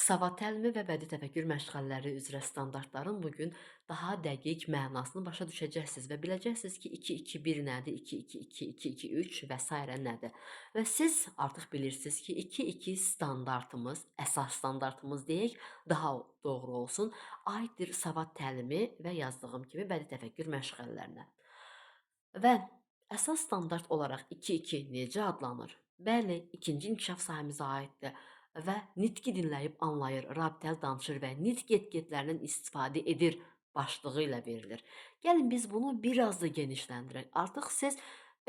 Savad təlimi və bədii təfəkkür məşğələləri üzrə standartların bugün daha dəqiq mənasını başa düşəcəksiniz və biləcəksiniz ki, 2-2-1 nədir, 2-2-2, 2-2-3 və sairə nədir. Və siz artıq bilirsiniz ki, 2-2 standartımız, əsas standartımız deyək, daha doğru olsun, aiddir savad təlimi və yazdığım kimi bədii təfəkkür məşğələlərinə. Və əsas standart olaraq 2-2 necə adlanır? Bəli, ikinci inkişaf sahəmizə aiddir və nitqi dinləyib anlayır, rabitəli danışır və nitq etiketlərindən istifadə edir başlığı ilə verilir. Gəlin biz bunu biraz da genişləndirək. Artıq siz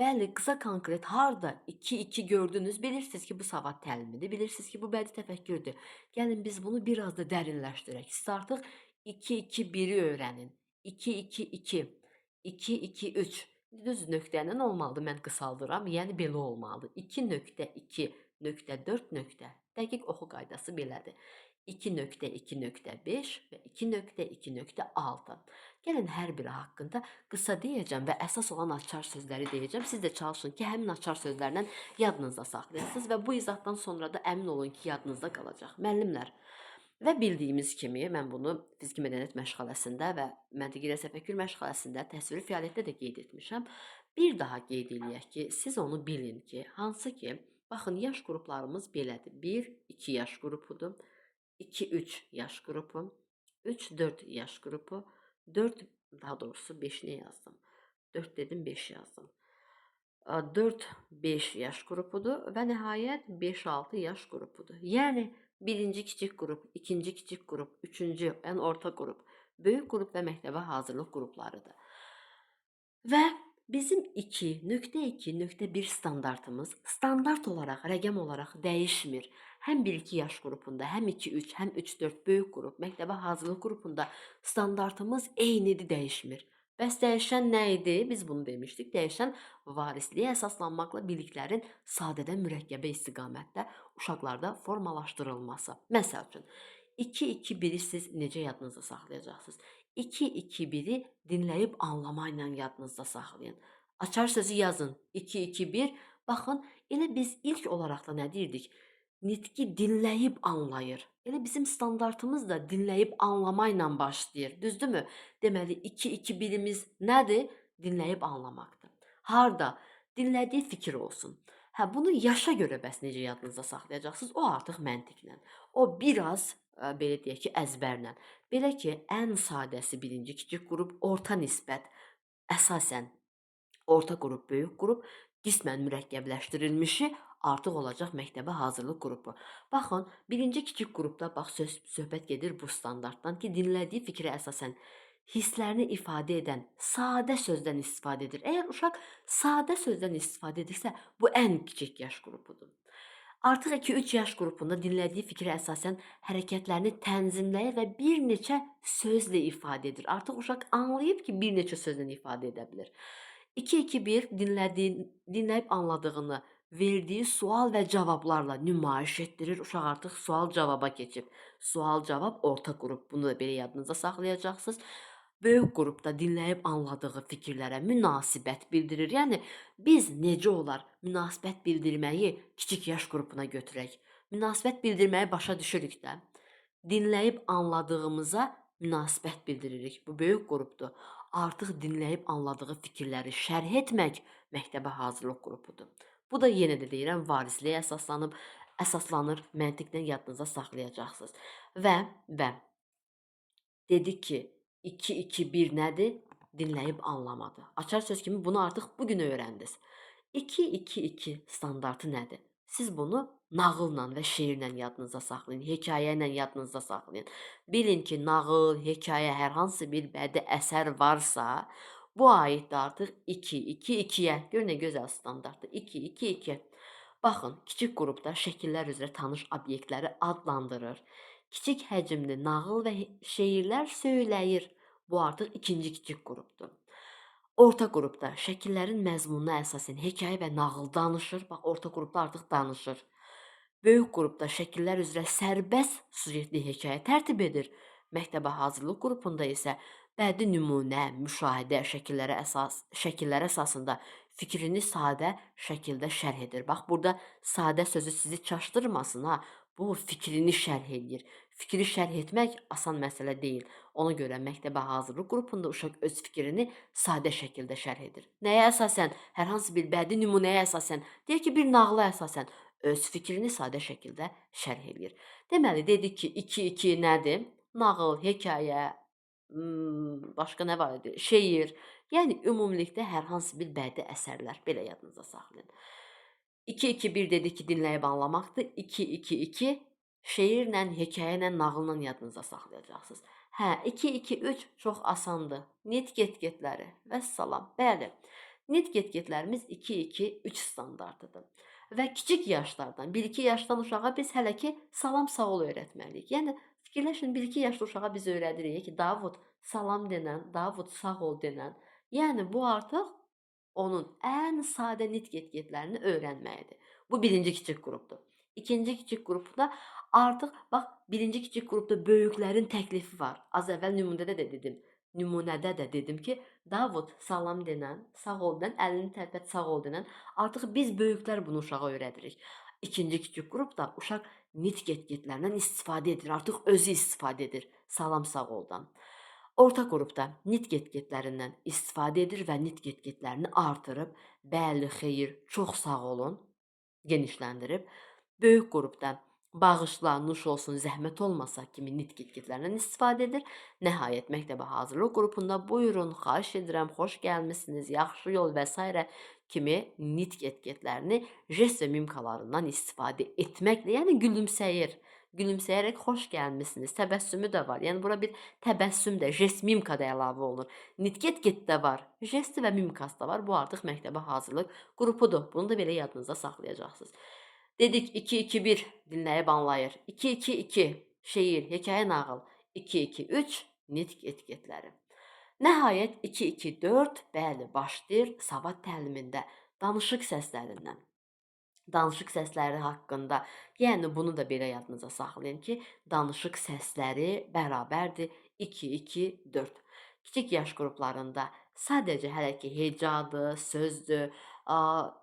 bəli, qısa konkret harda 2-2 gördünüz, bilirsiniz ki, bu savad təlimidir, bilirsiniz ki, bu bədii təfəkkürdür. Gəlin biz bunu biraz da dərinləşdirək. Siz artıq 2-2-1-i öyrənin. 2-2-2, 2-2-3. Düz nöqtə ilə olmalıdır, mən qısaldıram, yəni belə olmalıdır. 2.2.4. Dəqiq oxu qaydası belədir. 2.2.5 və 2.2.6. Gəlin hər biri haqqında qısa deyəcəm və əsas olan açar sözləri deyəcəm. Siz də çalışın ki, həmin açar sözlərlə yadınızda saxlayasınız və bu izahdan sonra da əmin olun ki, yadınızda qalacaq. Müəllimlər, və bildiyimiz kimi, mən bunu fiziki mədəniyyət məşğələsində və məntiqi təfəkkür məşğələsində, təsviri fəaliyyətdə də qeyd etmişəm. Bir daha qeyd eləyək ki, siz onu bilin ki, hansı ki, baxın, yaş qruplarımız belədir. 1-2 yaş qrupudur, 2-3 yaş qrupu, 3-4 yaş qrupu, 4, daha doğrusu 5-ni yazdım. 4 dedim, 5 yazdım. 4-5 yaş qrupudur və nəhayət 5-6 yaş qrupudur. Yəni birinci kiçik qrup, ikinci kiçik qrup, üçüncü, yəni orta qrup, böyük qrup və məktəbə hazırlıq qruplarıdır. Və bizim 2.2.1 standartımız standart olaraq, rəqəm olaraq dəyişmir. Həm 1-2 yaş qrupunda, həm 2-3, həm 3-4 böyük qrup, məktəbə hazırlıq qrupunda standartımız eynidir, dəyişmir. Bəs dəyişən nə idi? Biz bunu demişdik. Dəyişən varisliyə əsaslanmaqla biliklərin sadədən mürəkkəbə istiqamətdə uşaqlarda formalaşdırılması. Məsəl üçün, 2-2-1-i siz necə yadınızda saxlayacaqsınız? 2-2-1-i dinləyib anlamaqla yadınızda saxlayın. Açar sözü yazın. 2-2-1. Baxın, elə biz ilk olaraq da nə deyirdik? Nitqi dinləyib anlayır. Elə bizim standartımız da dinləyib anlamaqla başlayır. Düzdürmü? Deməli 2-2-1-imiz nədir? Dinləyib anlamaqdır. Harda? Dinlədiyi fikir olsun. Hə, bunu yaşa görə bəs necə yadınızda saxlayacaqsınız? O artıq məntiqlə. O biraz belə deyək ki, əzbərlə. Belə ki, ən sadəsi birinci kiçik qrup, orta nisbət, əsasən orta qrup, böyük qrup, qismən mürəkkəbləşdirilmişi artıq olacaq məktəbə hazırlıq qrupu. Baxın, birinci kiçik qrupda bax söhbət gedir bu standartdan ki, dinlədiyi fikrə əsasən hisslərini ifadə edən sadə sözdən istifadə edir. Əgər uşaq sadə sözdən istifadə edirsə, bu ən kiçik yaş qrupudur. Artıq 2-3 yaş qrupunda dinlədiyi fikrə əsasən hərəkətlərini tənzimləyir və bir neçə sözlə ifadə edir. Artıq uşaq anlayıb ki, bir neçə sözlə ifadə edə bilir. 2-2-1 dinləyib anladığını verdiyi sual və cavablarla nümayiş etdirir. Uşaq artıq sual-cavaba keçib. Sual-cavab orta qrup. Bunu da belə yadınızda saxlayacaqsınız. Böyük qrupda dinləyib anladığı fikirlərə münasibət bildirir. Yəni biz necə olar münasibət bildirməyi kiçik yaş qrupuna götürək. Münasibət bildirməyi başa düşürük də. Dinləyib anladığımıza münasibət bildiririk. Bu böyük qrupdur. Artıq dinləyib anladığı fikirləri şərh etmək məktəbə hazırlıq qrupudur. Bu da yenə də deyirəm, varisliyə əsaslanır, məntiqdən yadınıza saxlayacaqsınız. Və dedik ki, 2-2-1 nədir? Dinləyib anlamadı. Açar söz kimi bunu artıq bugün öyrəndiniz. 2-2-2 standartı nədir? Siz bunu nağılla və şeirlə yadınızda saxlayın, hekayə ilə yadınızda saxlayın. Bilin ki, nağıl, hekayə, hər hansı bir bədii əsər varsa, bu aiddir artıq 2-2-2-yə. Görün nə gözəl standartdır. 2-2-2. Baxın, kiçik qrupda şəkillər üzrə tanış obyektləri adlandırır. Kiçik həcmli nağıl və şeirlər söyləyir. Bu artıq ikinci kiçik qrupdur. Orta qrupda şəkillərin məzmununa əsasən hekayə və nağıl danışır. Bax, orta qrupda artıq danışır. Böyük qrupda şəkillər üzrə sərbəst sujetli hekayə tərtib edir. Məktəbə hazırlıq qrupunda isə bədii nümunə, müşahidə şəkillər əsasında fikrini sadə şəkildə şərh edir. Bax, burada sadə sözü sizi çaşdırmasın ha. bu fikrini şərh eləyir. Fikri şərh etmək asan məsələ deyil. Ona görə məktəbə hazırlıq qrupunda uşaq öz fikrini sadə şəkildə şərh edir. Nəyə əsasən? Hər hansı bir bədii nümunəyə əsasən, deyək ki, bir nağıla əsasən öz fikrini sadə şəkildə şərh eləyir. Deməli, dedik ki, 2-2 nədir? Nağıl, hekayə, başqa nə var idi? Şeir. Yəni ümumilikdə hər hansı bir bədii əsərlər. Belə yadınızda saxlayın. 2-2-1 dedik ki, dinləyib anlamaqdır. 2-2-2 şeirlə, hekayəylə, nağılla yadınızda saxlayacaqsınız. Hə, 2-2-3 çox asandır. Nitq get-getləri. Vəssalam. Bəli. Nitq get-getlərimiz 2-2-3 standartıdır. Və kiçik yaşlardan, 1-2 yaşdan uşağa biz hələ ki salam sağ ol öyrətməliyik. Yəni fikirləşin, 1-2 yaşlı uşağa biz öyrədirik ki, Davud salam denən, Davud sağ ol denən. Yəni bu artıq onun ən sadə nitq get-getlərini öyrənməyidir. Bu birinci kiçik qrupdur. İkinci kiçik qrupda artıq bax, birinci kiçik qrupda böyüklərin təklifi var. Az əvvəl nümunədə də dedim ki, Davud salam denən, sağ ol denən, əlini tərpət, sağ ol denən. Artıq biz böyüklər bunu uşağa öyrədirik. İkinci kiçik qrupda uşaq nitq get-getlərindən istifadə edir. Artıq özü istifadə edir salam sağ oldan. Orta qrupda nitq get-getlərindən istifadə edir və nitq get-getlərini artırıb, bəli, xeyir, çox sağ olun, genişləndirib. Böyük qrupda bağışla, nuş olsun, zəhmət olmasa kimi nitq get-getlərindən istifadə edir. Nəhayət məktəbə hazırlıq qrupunda buyurun, xahiş edirəm, xoş gəlmisiniz, yaxşı yol və s. kimi nitq get-getlərini jest və mimikalarından istifadə etməklə, yəni gülümsəyərək xoş gəlmisiniz. Təbəssümü də var. Yəni bura bir təbəssüm də, jest, mimika da əlavə olunur. Nitq get də var, jesti və mimikası da var. Bu artıq məktəbə hazırlıq qrupudur. Bunu da belə yadınızda saxlayacaqsınız. Dedik 2-2-1 dinləyib anlayır. 2-2-2 şeir, hekayə, nağıl. 2-2-3 nitq get-getləri. Nəhayət 2-2-4 bəli başlayır savad təlimində danışıq səslərindən. Danışıq səsləri haqqında, yəni bunu da belə yadınıza saxlayın ki, danışıq səsləri bərabərdir 2-2-4. Kiçik yaş qruplarında sadəcə hələ ki hecadır, sözdür.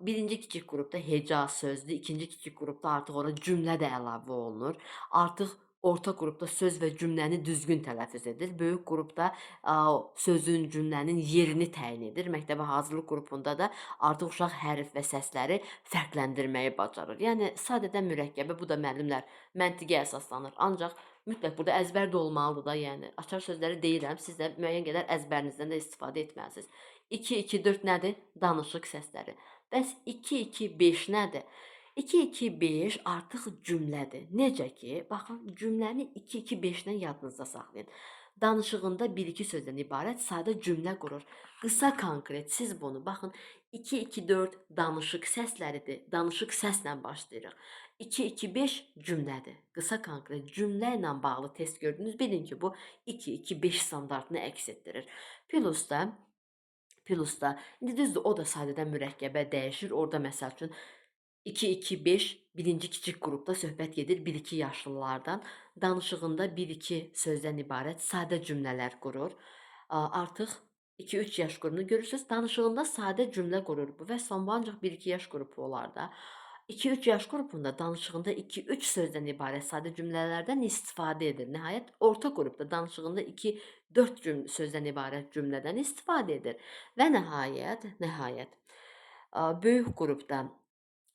Birinci kiçik qrupda heca, sözdür. İkinci kiçik qrupda artıq ora cümlə də əlavə olunur. Artıq orta qrupda söz və cümləni düzgün tələffüz edir. Böyük qrupda sözün, cümlənin yerini təyin edir. Məktəbə hazırlıq qrupunda da artıq uşaq hərf və səsləri fərqləndirməyi bacarır. Yəni sadədən mürəkkəbə, bu da müəllimlər məntiqə əsaslanır. Ancaq mütləq burada əzbər də olmalıdır da, yəni açar sözləri deyirəm, siz də müəyyən qədər əzbərinizdən də istifadə etməlisiniz. 2-2-4 nədir? Danışıq səsləri. Bəs 2-2-5 nədir? 2-2-5 artıq cümlədir. Necə ki, baxın, cümləni 2-2-5-dən yadınızda saxlayın. Danışığında 1-2 sözdən ibarət sadə cümlə qurur. Qısa, konkret, siz bunu baxın, 2-2-4 danışıq səsləridir. Danışıq səslə başlayırıq. 2-2-5 cümlədir. Qısa, konkret cümlə ilə bağlı test gördünüz, bilin ki, bu 2-2-5 standartını əks etdirir. Plus da, indi düzdür, o da sadədən mürəkkəbə dəyişir. Orada məsəl üçün 2-2-5 birinci kiçik qrupda söhbət gedir 1-2 yaşlılardan. Danışığında 1-2 sözdən ibarət sadə cümlələr qurur. Artıq 2-3 yaş qrupunu görürsüz, danışığında sadə cümlə qurur bu və son bu ancaq 1-2 yaş qrupu olar da. 2-3 yaş qrupunda danışığında 2-3 sözdən ibarət sadə cümlələrdən istifadə edir. Nəhayət orta qrupda danışığında 2-4 sözdən ibarət cümlədən istifadə edir. Və nəhayət böyük qrupda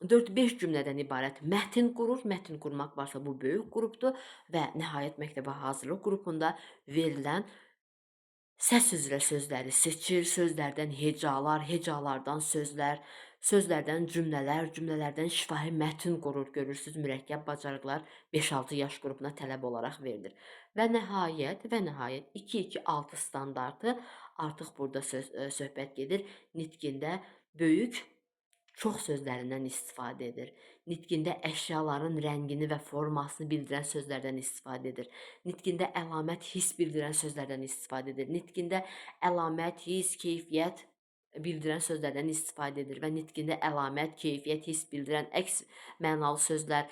4-5 cümlədən ibarət mətn qurur. Mətn qurmaq varsa bu böyük qrupdur və nəhayət məktəbə hazırlıq qrupunda verilən səs üzrə sözləri seçir, sözlərdən hecalar, hecalardan sözlər, sözlərdən cümlələr, cümlələrdən şifahi mətn qurur. Görürsüz, mürəkkəb bacarıqlar 5-6 yaş qrupuna tələb olaraq verilir. Və nəhayət 2-2-6 standartı artıq burada söhbət gedir. Nitqində böyük çox sözlərindən istifadə edir. Nitqində əşyaların rəngini və formasını bildirən sözlərdən istifadə edir. Nitqində əlamət, hiss bildirən sözlərdən istifadə edir. Nitqində əlamət, hiss, keyfiyyət bildirən sözlərdən istifadə edir və nitqində əlamət, keyfiyyət, hiss bildirən əks mənalı sözlər,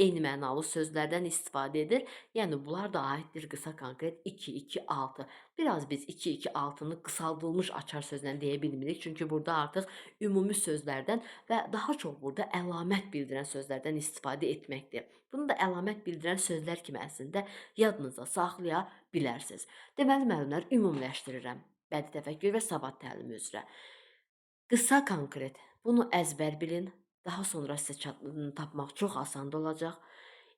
eyni mənalı sözlərdən istifadə edir. Yəni bunlar da aiddir qısa konkret 2, 2, 6. Biraz biz 2, 2, 6-nı qısaldılmış açar sözlə deyə bilmirik, çünki burada artıq ümumi sözlərdən və daha çox burada əlamət bildirən sözlərdən istifadə etməkdir. Bunu da əlamət bildirən sözlər kimi əslində yadınızda saxlaya bilərsiniz. Deməli müəllimlər, ümumiləşdirirəm. Bədii təfəkkür və savad təlimi üzrə. Qısa konkret. Bunu əzbər bilin. Daha sonra sizə tapmaq çox asan olacaq.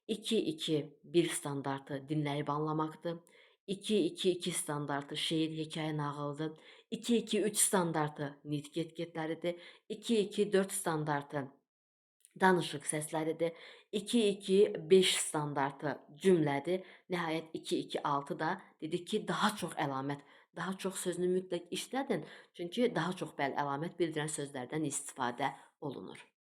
2-2-1 standartı dinləyib anlamaqdır. 2-2-2 standartı şeir, hekayə, nağıldır. 2-2-3 standartı nitq etiketləridir. 2-2-4 standartı danışıq səsləridir. 2-2-5 standartı cümlədir. Nəhayət 2-2-6 da dedik ki, daha çox əlamət, daha çox sözünü mütləq işlədin. Çünki daha çox əlamət bildirən sözlərdən istifadə olunur.